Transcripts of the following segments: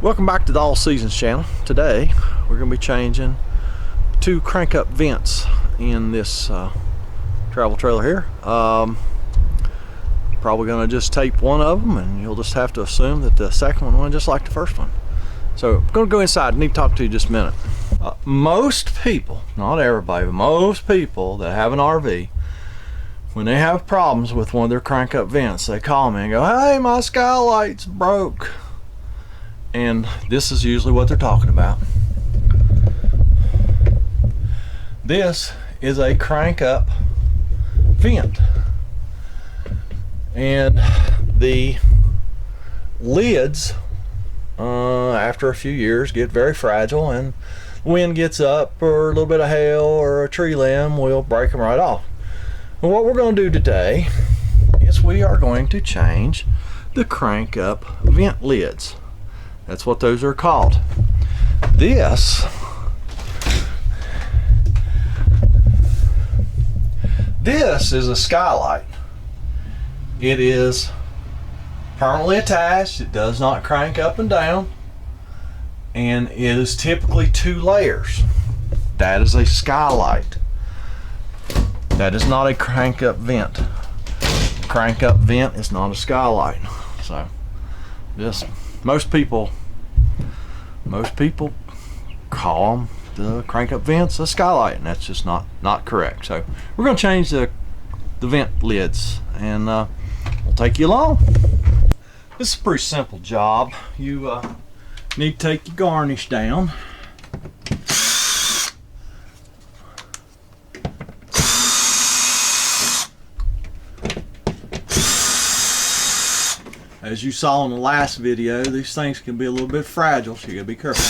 Welcome back to the All Seasons channel. Today we're going to be changing two crank up vents in this travel trailer here. Probably going to just tape one of them, and you'll just have to assume that the second one went just like the first one. So I'm going to go inside. I need to talk to you just a minute. Most people, not everybody, but most people that have an RV, when they have problems with one of their crank up vents, they call me and go, "Hey, my skylight's broke." And this is usually what they're talking about. This is a crank up vent, and the lids after a few years get very fragile, and wind gets up or a little bit of hail or a tree limb will break them right off. And what we're going to do today is we are going to change the crank up vent lids. That's what those are called. This is a skylight. It is permanently attached. It does not crank up and down, and it is typically 2 layers. That is a skylight. That is not a crank up vent. Crank up vent is not a skylight. So this most people call them the crank up vents a skylight, and that's just not correct. So we're going to change the vent lids, and we'll take you along. This is a pretty simple job. You need to take your garnish down. As you saw in the last video, these things can be a little bit fragile, so you gotta be careful.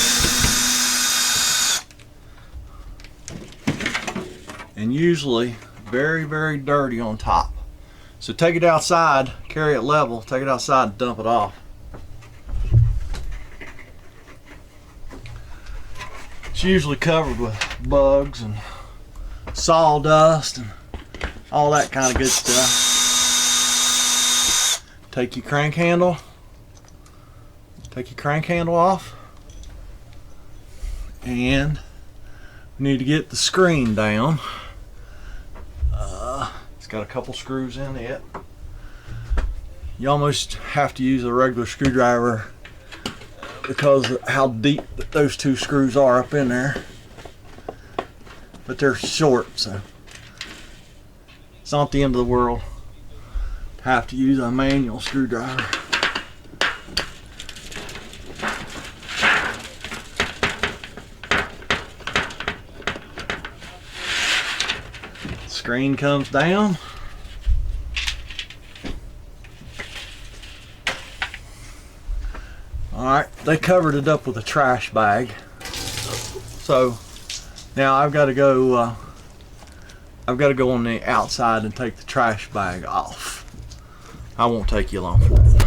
And usually very, very dirty on top. So take it outside, carry it level, take it outside and dump it off. It's usually covered with bugs and sawdust and all that kind of good stuff. Take your crank handle off, and we need to get the screen down. It's got a couple screws in it. You almost have to use a regular screwdriver because of how deep those 2 screws are up in there, but they're short, so it's not the end of the world. Have to use a manual screwdriver. Screen comes down. Alright, they covered it up with a trash bag. So now I've got to go on the outside and take the trash bag off. I won't take you along for that.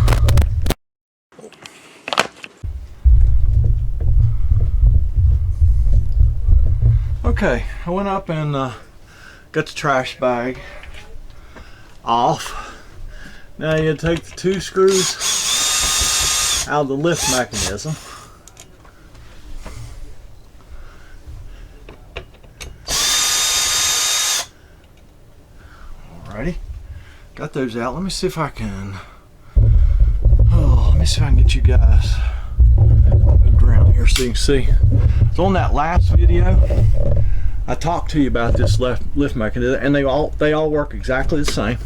Okay, I went up and got the trash bag off. Now you take the 2 screws out of the lift mechanism. Alrighty. Got those out. Let me see if I can. Let me see if I can get you guys moved around here so you can see. So on that last video, I talked to you about this lift mechanism, and they all work exactly the same.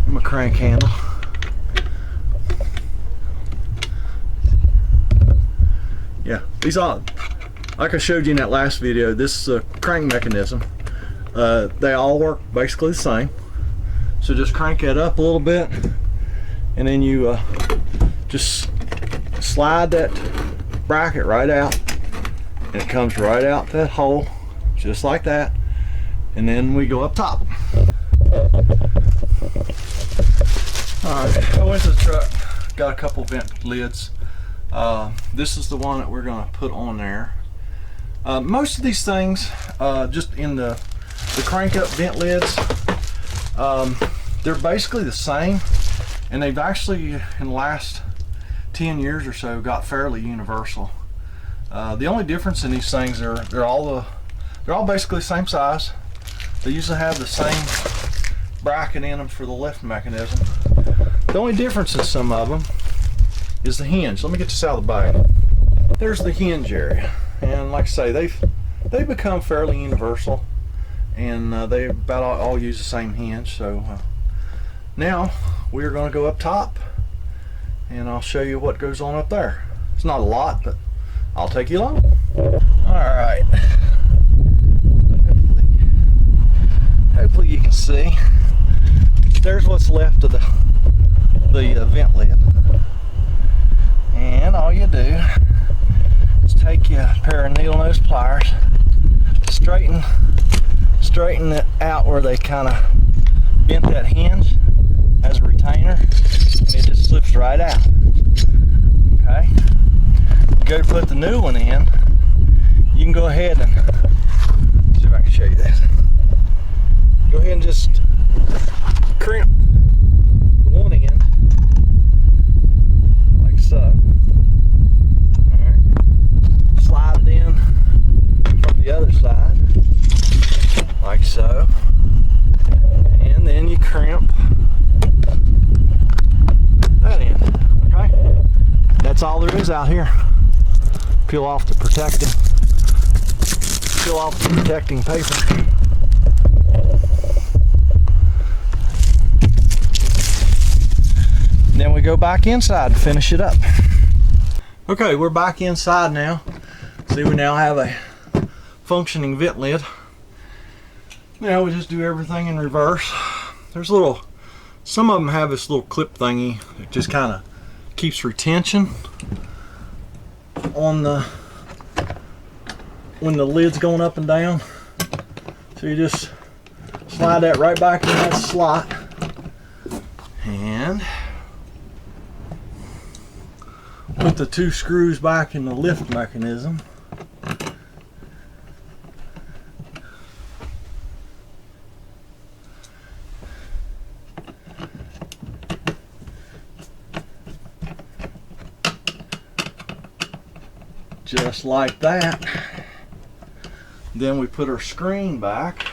My crank handle. Yeah, these all. Like I showed you in that last video, this is a crank mechanism. They all work basically the same. So just crank it up a little bit, and then you just slide that bracket right out, and it comes right out that hole, just like that. And then we go up top. Alright, I went to the truck, got a couple vent lids. This is the one that we're going to put on there. Most of these things, just in the crank up vent lids, They're basically the same, and they've actually in the last 10 years or so got fairly universal. The only difference in these things are they're all basically the same size. They usually have the same bracket in them for the lift mechanism. The only difference in some of them is the hinge. Let me get this out of the bag. There's the hinge area, and like I say, they've become fairly universal, and they about all use the same hinge. So now we're going to go up top, and I'll show you what goes on up there. It's not a lot, but I'll take you along. All right. Hopefully you can see. There's what's left of the vent lid. And all you do is take you a pair of needle nose pliers, straighten it out where they kind of bent that hinge as a retainer, and it just slips right out. Okay? You go to put the new one in, you can go ahead and see if I can show you this. Go ahead and just crimp the one end like so. Alright. Slide it in from the other side like so. And then you crimp that end. Okay? That's all there is out here. Peel off the protecting paper. Then we go back inside to finish it up. Okay, we're back inside now. See, we now have a functioning vent lid. Now we just do everything in reverse. There's some of them have this little clip thingy that just kind of keeps retention on when the lid's going up and down. So you just slide that right back in that slot, and put the two screws back in the lift mechanism. Just like that. Then we put our screen back.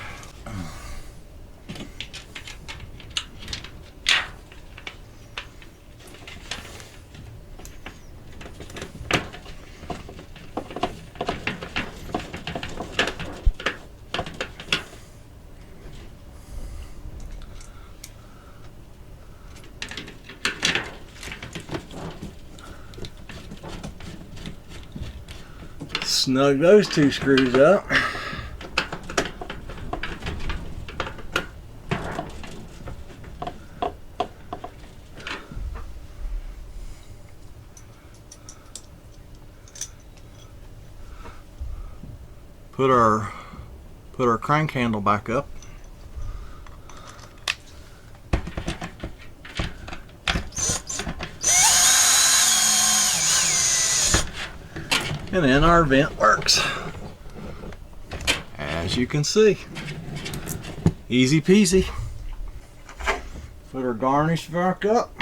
Snug those two screws up. Put our crank handle back up. And then our vent works. As you can see, easy peasy. Put our garnish back up.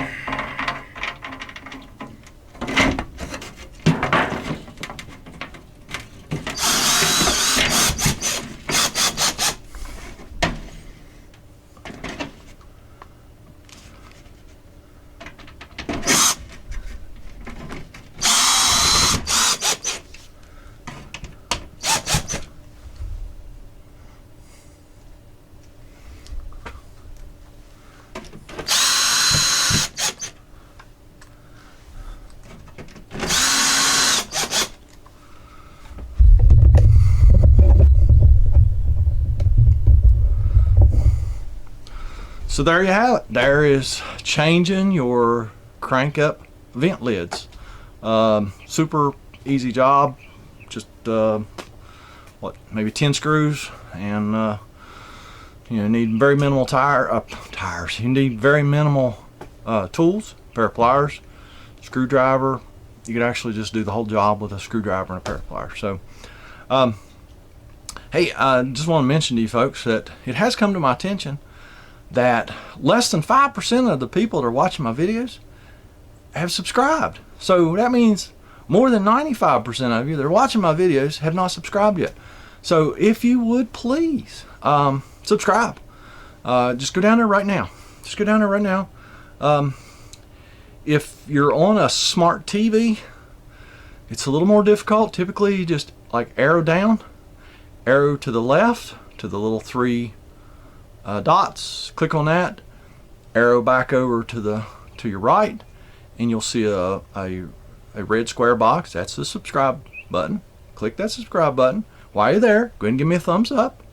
So there you have it. There is changing your crank up vent lids. Super easy job. Just maybe 10 screws, and you need very minimal tires. You need very minimal tools, pair of pliers, screwdriver. You could actually just do the whole job with a screwdriver and a pair of pliers. So hey, I just want to mention to you folks that it has come to my attention that less than 5% of the people that are watching my videos have subscribed. So that means more than 95% of you that are watching my videos have not subscribed yet. So if you would please subscribe. Just go down there right now. Just go down there right now. If you're on a smart TV, it's a little more difficult. Typically you just like arrow down, arrow to the left to the little three dots, click on that, arrow back over to your right, and you'll see a red square box. That's the subscribe button. Click that subscribe button. While you're there, go ahead and give me a thumbs up.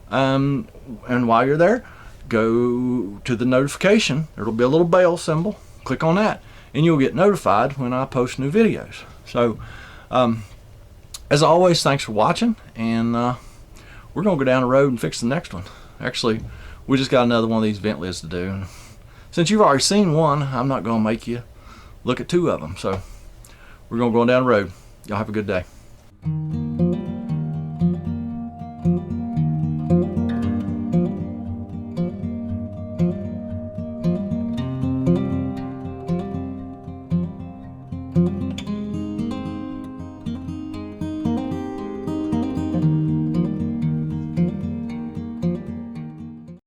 And while you're there, go to the notification. There'll be a little bell symbol. Click on that, and you'll get notified when I post new videos. So, as always, thanks for watching, and we're going to go down the road and fix the next one. Actually, we just got another one of these vent lids to do. And since you've already seen one, I'm not going to make you look at two of them. So, we're going to go down the road. Y'all have a good day.